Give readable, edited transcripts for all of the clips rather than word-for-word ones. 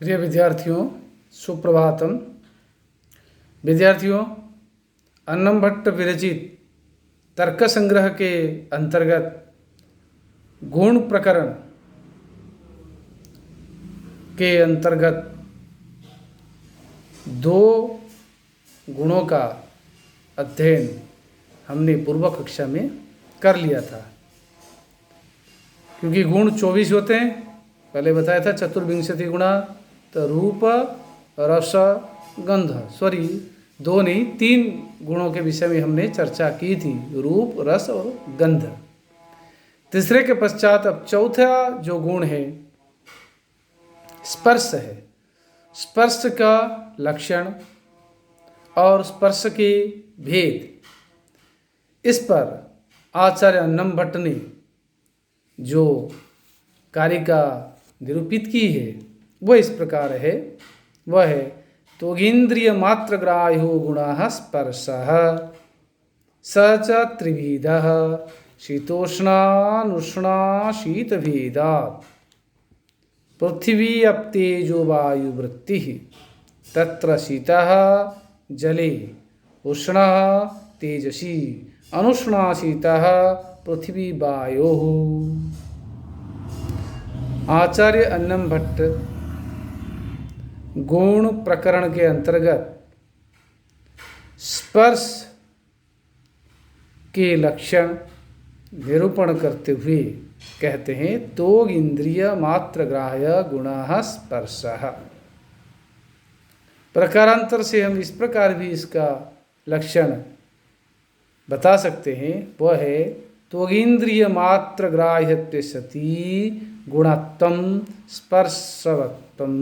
प्रिय विद्यार्थियों, सुप्रभातम। विद्यार्थियों, अन्नम भट्ट विरचित तर्क संग्रह के अंतर्गत गुण प्रकरण के अंतर्गत 2 गुणों का अध्ययन हमने पूर्व कक्षा में कर लिया था। क्योंकि गुण 24 होते हैं, पहले बताया था चतुर्विंशति गुणा, तो रूप, रस, गंध, 2 नहीं 3 गुणों के विषय में हमने चर्चा की थी, रूप, रस और गंध। तीसरे के पश्चात अब चौथा जो गुण है स्पर्श है। स्पर्श का लक्षण और स्पर्श के भेद, इस पर आचार्य अन्नम भट्ट ने जो कारिका निरूपित की है वह इस प्रकार है। वह है त्वगिंद्रिय मात्र ग्राह्यो गुणः स्पर्शः स च त्रिविधः शीतोष्णानुष्णा शीतभेदात् पृथिवी अप्तेजो वायुवृत्तिः तत्र शीतः जले, उष्णः तेजसी, अनुष्णा शीतः पृथ्वी वायोः। आचार्य अन्नम भट्ट गुण प्रकरण के अंतर्गत स्पर्श के लक्षण निरूपण करते हुए कहते हैं त्वग इंद्रिय मात्र ग्राह्य गुणः स्पर्शः। प्रकारांतर से हम इस प्रकार भी इसका लक्षण बता सकते हैं। वह है त्वगिंद्रिय मात्र ग्राह्यत्वे सति गुणत्वं स्पर्शवत्वं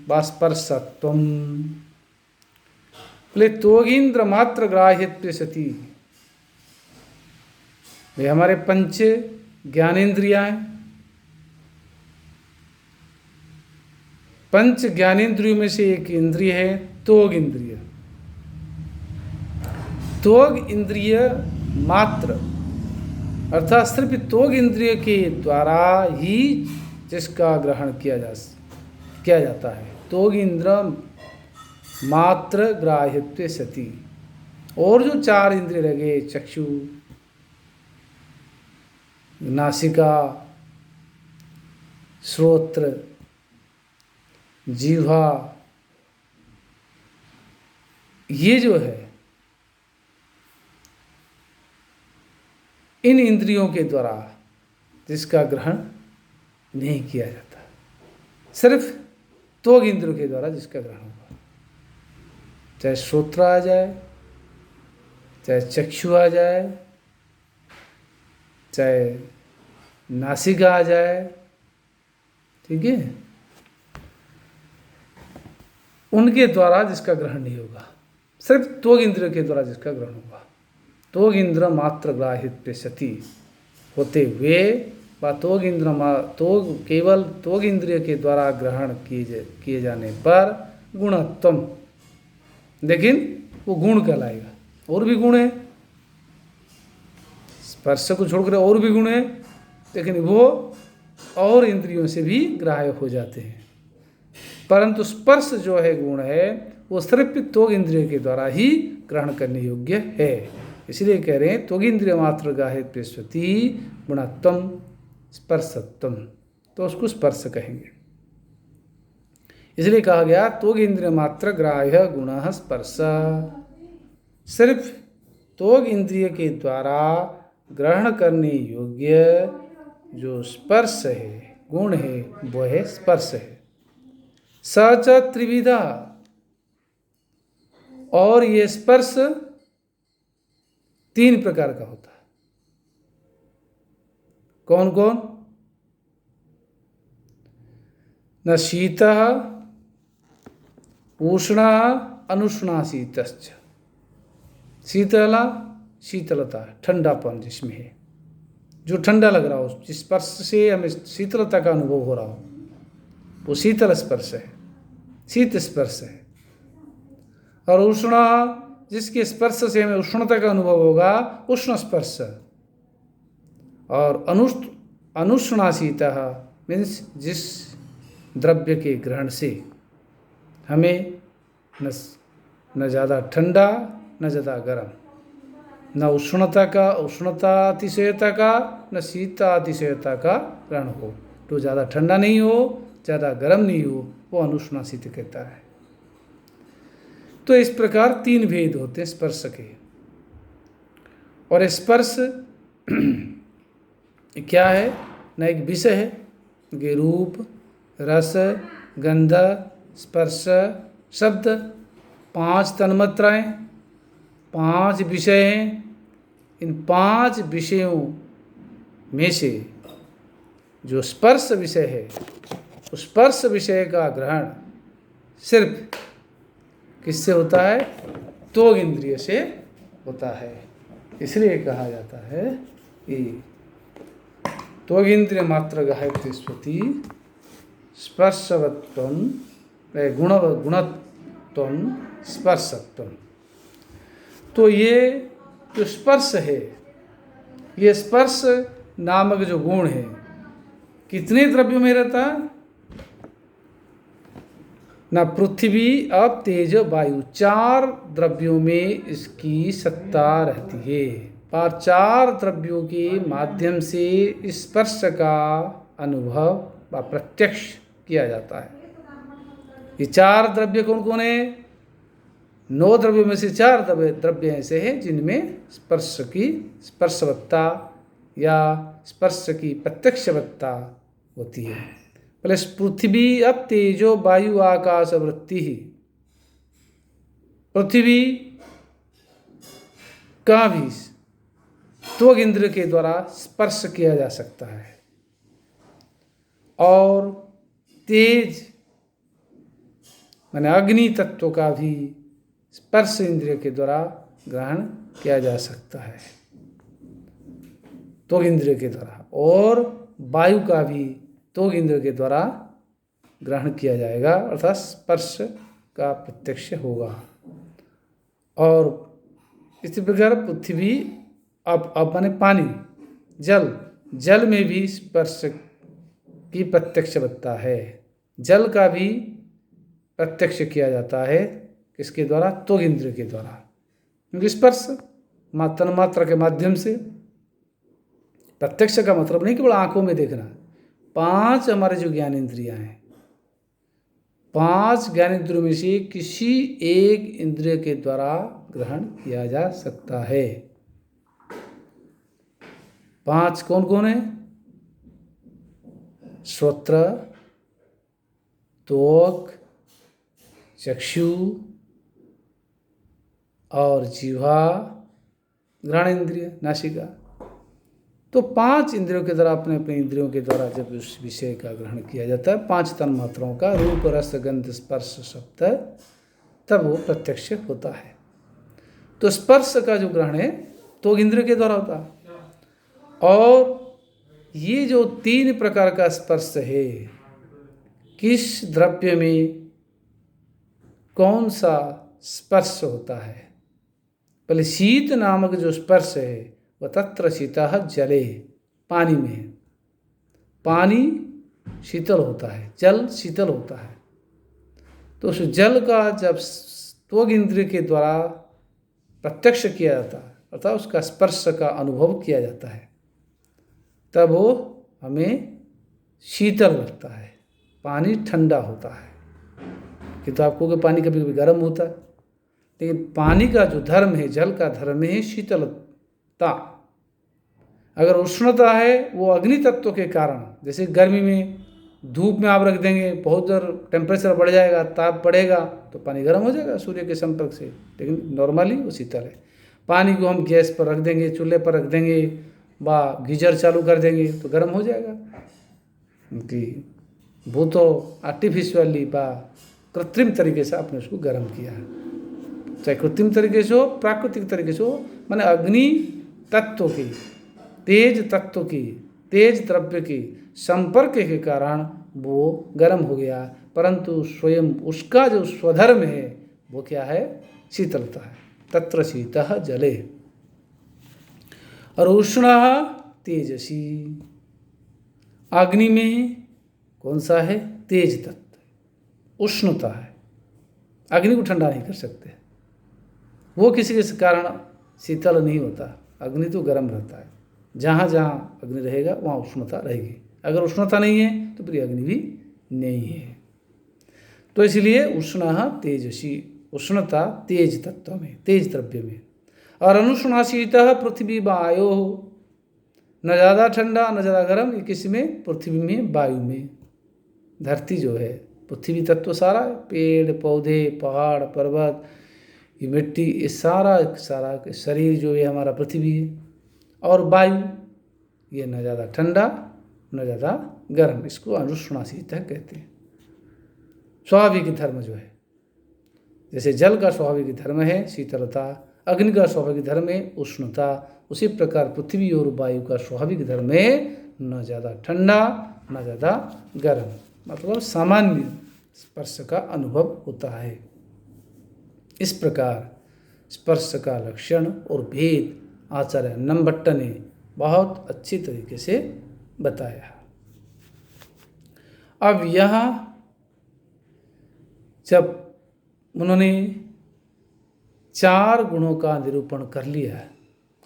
व स्पर्शत्वं। बोले त्वगिंद्र मात्र ग्राह्यत्वे सति, वे हमारे पंच ज्ञानेन्द्रियाँ हैं। पंच ज्ञानेन्द्रियों में से एक इंद्रिय है त्वग इंद्रिय। त्वग इंद्रिय मात्र अर्थात सिर्फ त्वग इंद्रिय के द्वारा ही जिसका ग्रहण किया जाता है, त्वग इंद्र मात्र ग्राह्यत्वे सति। और जो 4 इंद्रिय लगे, चक्षु, नासिका, श्रोत्र, जीवा, ये जो है इन इंद्रियों के द्वारा जिसका ग्रहण नहीं किया जाता, सिर्फ त्वग इंद्रियों के द्वारा जिसका ग्रहण होगा, चाहे श्रोत्र आ जाए, चाहे चक्षु आ जाए, चाहे नासिका आ जाए, ठीक है, उनके द्वारा जिसका ग्रहण नहीं होगा, सिर्फ त्वग इंद्रियों के द्वारा जिसका ग्रहण होगा। त्वग इंद्र मात्र ग्राह्यत्वे सति होते हुए व केवल त्वग इंद्रिय के द्वारा ग्रहण किए जाने पर गुणत्वम, लेकिन वो गुण कहलाएगा। और भी गुण है, स्पर्श को छोड़कर और भी गुण है, लेकिन वो और इंद्रियों से भी ग्राह्य हो जाते हैं। परंतु स्पर्श जो है गुण है वो सिर्फ त्वग इंद्रिय के द्वारा ही ग्रहण करने योग्य है। इसलिए कह रहे हैं त्वग इंद्रिय मात्र ग्राह्यत्वे सति गुणत्वम स्पर्शत्वम, तो उसको स्पर्श कहेंगे। इसलिए कहा गया त्वग इंद्रिय मात्र ग्राह्य गुणः स्पर्श। सिर्फ त्वग इंद्रिय के द्वारा ग्रहण करने योग्य जो स्पर्श है, गुण है, वो है स्पर्श है। स च त्रिविधा, और ये स्पर्श 3 प्रकार का होता है। कौन कौन? न शीतः, उष्णः, अनुष्णा शीतश्च। शीतलता, ठंडापन जिसमें है, जो ठंडा लग रहा हो, जिस स्पर्श से हमें शीतलता का अनुभव हो रहा हो, वो शीतल स्पर्श है, शीत स्पर्श है। और उष्ण, जिसके स्पर्श से हमें उष्णता का अनुभव होगा, उष्ण स्पर्श। और अनुष्णाशीतः मीन्स जिस द्रव्य के ग्रहण से हमें न ज़्यादा ठंडा न ज़्यादा गर्म, न उष्णता अतिशयता का, न शीतता अतिशयता का ग्रहण हो। तो ज़्यादा ठंडा नहीं हो, ज़्यादा गर्म नहीं हो, वो अनुष्णासित कहता है। तो इस प्रकार 3 भेद होते हैं स्पर्श के। और स्पर्श क्या है? न एक विषय है कि रूप, रस, गंध, स्पर्श, शब्द, 5 तन्मात्राएं, 5 विषय हैं। इन 5 विषयों में से जो स्पर्श विषय है, उस स्पर्श विषय का ग्रहण सिर्फ किससे होता है? त्वग इंद्रिय से होता है। इसलिए कहा जाता है कि त्वग इंद्रिय मात्र गायत्री स्फुति स्पर्शवत्वं गुणत्वं स्पर्शत्वं। तो ये जो स्पर्श है, ये स्पर्श नामक जो गुण है, कितने द्रव्यों में रहता है? ना पृथ्वी, अब तेज, वायु, 4 द्रव्यों में इसकी सत्ता रहती है। पर 4 द्रव्यों के माध्यम से स्पर्श का अनुभव व प्रत्यक्ष किया जाता है। ये 4 द्रव्य कौन कौन है? 9 द्रव्यों में से 4 द्रव्य ऐसे हैं जिनमें स्पर्श की स्पर्शवत्ता या स्पर्श की प्रत्यक्षवत्ता होती है। प्लस पृथ्वी, अब तेजो, वायु, आकाश, वृत्ति ही। पृथ्वी का भी त्वग इंद्र के द्वारा स्पर्श किया जा सकता है, और तेज माने अग्नि तत्व का भी स्पर्श इंद्रिय के द्वारा ग्रहण किया जा सकता है, त्वग इंद्रिय के द्वारा। और वायु का भी त्वग इंद्रिय के द्वारा ग्रहण किया जाएगा, अर्थात स्पर्श का प्रत्यक्ष होगा। और इसी प्रकार पृथ्वी, अब माने पानी, जल में भी स्पर्श की प्रत्यक्षवत्ता है। जल का भी प्रत्यक्ष किया जाता है, किसके द्वारा? त्वग इंद्रिय के द्वारा। क्योंकि स्पर्श तन्मात्रा के माध्यम से, प्रत्यक्ष का मतलब नहीं केवल आंखों में देखना। 5 हमारे जो ज्ञान इंद्रियां हैं, 5 ज्ञान इंद्रियों में से किसी एक इंद्रिय के द्वारा ग्रहण किया जा सकता है। 5 कौन कौन है? श्रोत्र, त्वक, चक्षु और जिह्वा, घ्राण इंद्रिय, नासिका। तो 5 इंद्रियों के द्वारा, अपने अपने इंद्रियों के द्वारा जब उस विषय का ग्रहण किया जाता है, 5 तन्मात्राओं का, रूप, रस, गंध, स्पर्श, शब्द, तब वो प्रत्यक्ष होता है। तो स्पर्श का जो ग्रहण है तो इंद्रिय के द्वारा होता है। और ये जो 3 प्रकार का स्पर्श है, किस द्रव्य में कौन सा स्पर्श होता है? पहले शीत नामक जो स्पर्श है वह तत्र शीतः जले, पानी में है। पानी शीतल होता है, जल शीतल होता है। तो उस जल का जब त्वग इंद्रिय के द्वारा प्रत्यक्ष किया जाता है, अर्थात उसका स्पर्श का अनुभव किया जाता है, तब वो हमें शीतल लगता है, पानी ठंडा होता है। कि तो आपको कि पानी कभी कभी गर्म होता है, लेकिन पानी का जो धर्म है, जल का धर्म है शीतलता। अगर उष्णता है वो अग्नि तत्व के कारण, जैसे गर्मी में धूप में आप रख देंगे, बहुत देर टेम्परेचर बढ़ जाएगा, ताप बढ़ेगा तो पानी गर्म हो जाएगा सूर्य के संपर्क से, लेकिन नॉर्मली वो शीतल है। पानी को हम गैस पर रख देंगे, चूल्हे पर रख देंगे, व गीजर चालू कर देंगे तो गर्म हो जाएगा। कि वो तो आर्टिफिशियली व कृत्रिम तरीके से आपने उसको गर्म किया है, चाहे कृत्रिम तरीके से हो, प्राकृतिक तरीके से हो, माने अग्नि तत्व की, तेज तत्व की, तेज द्रव्य की संपर्क के कारण वो गर्म हो गया, परंतु स्वयं उसका जो स्वधर्म है वो क्या है? शीतलता है। तत्र शीतः जले। और उष्णः तेजसी, अग्नि में कौन सा है? तेज तत्व, उष्णता है। अग्नि को ठंडा नहीं कर सकते, वो किसी के कारण शीतल नहीं होता। अग्नि तो गर्म रहता है, जहाँ जहाँ अग्नि रहेगा वहाँ उष्णता रहेगी। अगर उष्णता नहीं है तो फिर अग्नि भी नहीं है। तो इसलिए उष्ण तेजसी, उष्णता तेज तत्व में, तेज द्रव्य में। और अनुष्णा शीतः पृथ्वी वायो, न ज़्यादा ठंडा न ज़्यादा गर्म, ये किसी में? पृथ्वी में, वायु में। धरती जो है पृथ्वी तत्व सारा, पेड़ पौधे पहाड़ पर्वत, ये मिट्टी, ये सारा सारा शरीर जो है हमारा पृथ्वी है। और वायु, ये न ज़्यादा ठंडा न ज़्यादा गर्म, इसको अनुष्णा शीतः कहते हैं। स्वाभाविक धर्म जो है, जैसे जल का स्वाभाविक धर्म है शीतलता, अग्नि का स्वाभाविक धर्म है उष्णता, उसी प्रकार पृथ्वी और वायु का स्वाभाविक धर्म है न ज़्यादा ठंडा न ज़्यादा गर्म, मतलब सामान्य स्पर्श का अनुभव होता है। इस प्रकार स्पर्श का लक्षण और भेद आचार्य अन्नमभट्ट ने बहुत अच्छी तरीके से बताया। अब यहाँ जब उन्होंने 4 गुणों का निरूपण कर लिया है,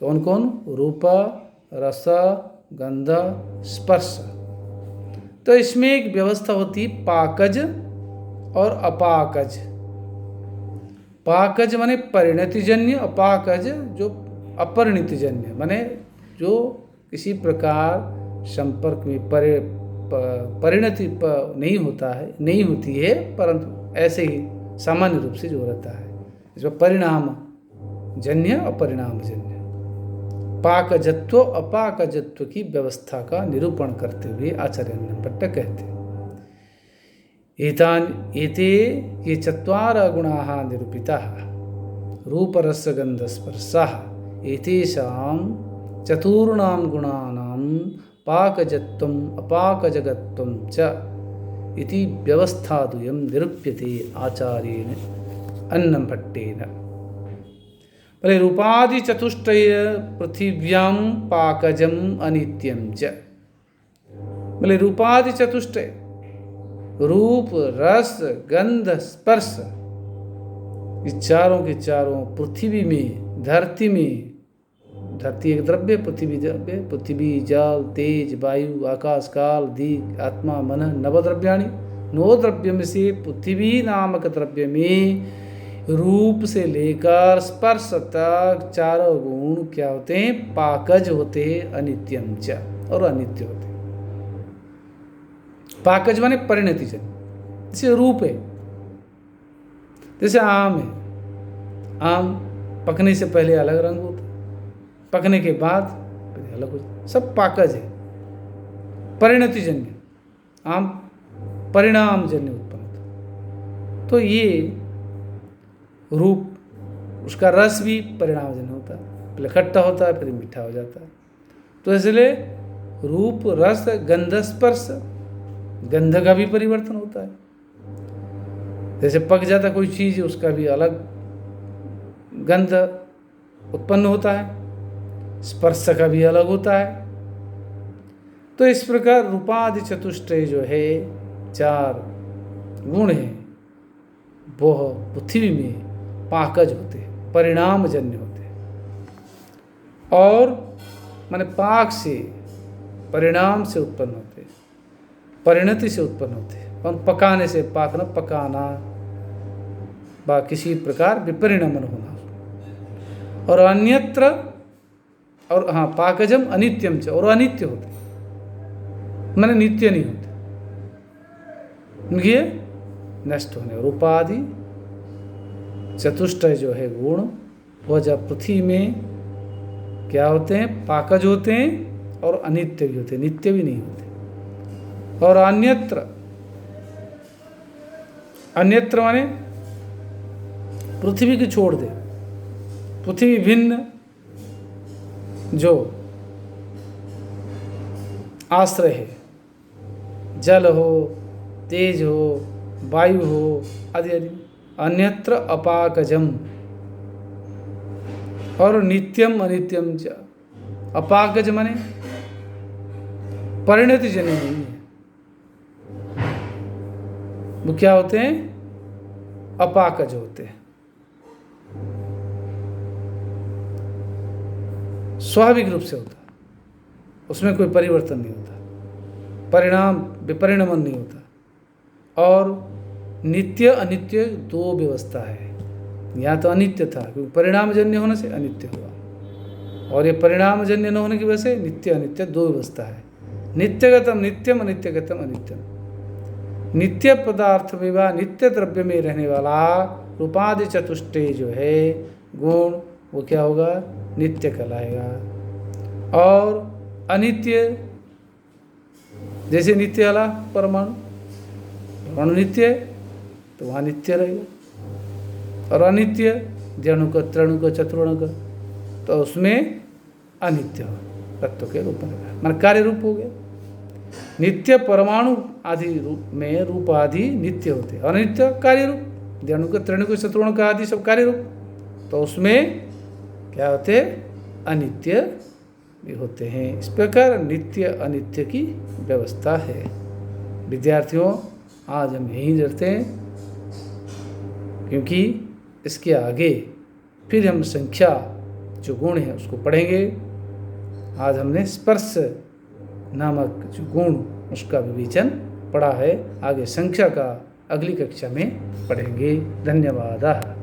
कौन कौन? रूप, रस, गंध, स्पर्श, तो इसमें एक व्यवस्था होती है पाकज और अपाकज। पाकज माने परिणतिजन्य, अपाकज जो अपरिणतिजन्य, माने जो किसी प्रकार संपर्क में परिणति नहीं होता है, नहीं होती है, परंतु ऐसे ही सामान्य रूप से जो रहता है, इसमें परिणाम जन्य अपरिणाम जन्य, पाकजत्व अपाकजत्व की व्यवस्था का निरूपण करते हुए आचार्य अन्नमभट्ट कहते हैं एते ये 4 गुणाः निरूपिताः रूपरसगन्धस्पर्शाः एतेषां 4 गुणानां पाकजत्वम् अपाकजगत्वं च इति व्यवस्थाद्वयं निरूप्यते आचार्येण अन्नमभट्टेन। पहले रूपादि चतुष्टय पृथिव्यां पाकजम अनित्यं च। बोले रूपादि चतुष्टय, रूप रस गंध स्पर्श, ये चारों के चारों पृथ्वी में, धरती में, धरती एक द्रव्य, पृथ्वी द्रव्य, पृथ्वी जल तेज वायु आकाश काल दिक् आत्मा मन नवद्रव्याणि, 9 द्रव्य में से पृथ्वी नामक द्रव्य में रूप से लेकर स्पर्श तक 4 गुण क्या होते हैं? पाकज होते हैं, अनित्यम च, और अनित्य होते हैं। पाकज माने परिणति जन, जैसे रूप है, जैसे आम है, आम पकने से पहले अलग रंग होता है, पकने के बाद फिर अलग होता है, सब पाकज है, परिणति जन्य, आम परिणाम जन्य उत्पन्न होता। तो ये रूप, उसका रस भी परिणामजन्य होता है, पहले खट्टा होता है फिर मीठा हो जाता है। तो इसलिए रूप रस गंध स्पर्श, गंध का भी परिवर्तन होता है, जैसे पक जाता कोई चीज़ उसका भी अलग गंध उत्पन्न होता है, स्पर्श का भी अलग होता है। तो इस प्रकार रूपादि चतुष्टय जो है 4 गुण हैं, वो पृथ्वी में पाकज होते हैं, परिणाम जन्य होते हैं, और माने पाक से, परिणाम से उत्पन्न होते हैं, परिणति से उत्पन्न होते हैं, और पकाने से, पाकना पकाना बा किसी प्रकार विपरिणमन होना। और अन्यत्र, और हाँ पाकजम अनित्यम च, और अनित्य होते माने नित्य नहीं होते, ये नष्ट होने। रूपादि चतुष्टय जो है गुण, वह जब पृथ्वी में क्या होते हैं? पाकज होते हैं, और अनित्य भी होते हैं, नित्य भी नहीं होते। और अन्यत्र, अन्यत्र माने पृथ्वी की छोड़ दे, पृथ्वी भिन्न जो आश्रय है, जल हो तेज हो वायु हो आदि आदि, अन्यत्र अपाकजम, और नित्यम अनित्यम च। अपाकज माने परिणति जन्य नहीं है, वो क्या होते हैं? अपाकज होते हैं। स्वाभाविक रूप से होता, उसमें कोई परिवर्तन नहीं होता, परिणाम विपरिणमन नहीं होता। और नित्य अनित्य दो व्यवस्था है। यहाँ तो अनित्य था क्योंकि परिणामजन्य होने से अनित्य हुआ, और ये परिणामजन्य न होने की वजह से नित्य अनित्य दो व्यवस्था है। नित्यगतम नित्यम, अनित्यगतम अनित्यम। नित्य पदार्थ विवाह नित्य द्रव्य में रहने वाला रूपादि चतुष्टय जो है गुण, वो क्या होगा? नित्य कहलाएगा। और अनित्य, जैसे नित्य वाला परमाणु, परमाणु नित्य है तो वहाँ नित्य रहेगा। और अनित्य द्विअणुक त्रिअणुक चतुर्णुक, तो उसमें अनित्य तत्व के रूप में रहेगा, मान कार्य रूप हो गया। नित्य परमाणु आदि रूप में रूप आदि नित्य होते हैं, अनित्य कार्य रूप, द्विअणुक त्रिअणुक चतुर्णुक आदि सब कार्य रूप, तो उसमें क्या होते? अनित्य भी होते हैं। इस प्रकार नित्य अनित्य की व्यवस्था है। विद्यार्थियों, आज हम यहीं रहते हैं, क्योंकि इसके आगे फिर हम संख्या जो गुण है उसको पढ़ेंगे। आज हमने स्पर्श नामक जो गुण उसका विवेचन पढ़ा है, आगे संख्या का अगली कक्षा में पढ़ेंगे। धन्यवाद।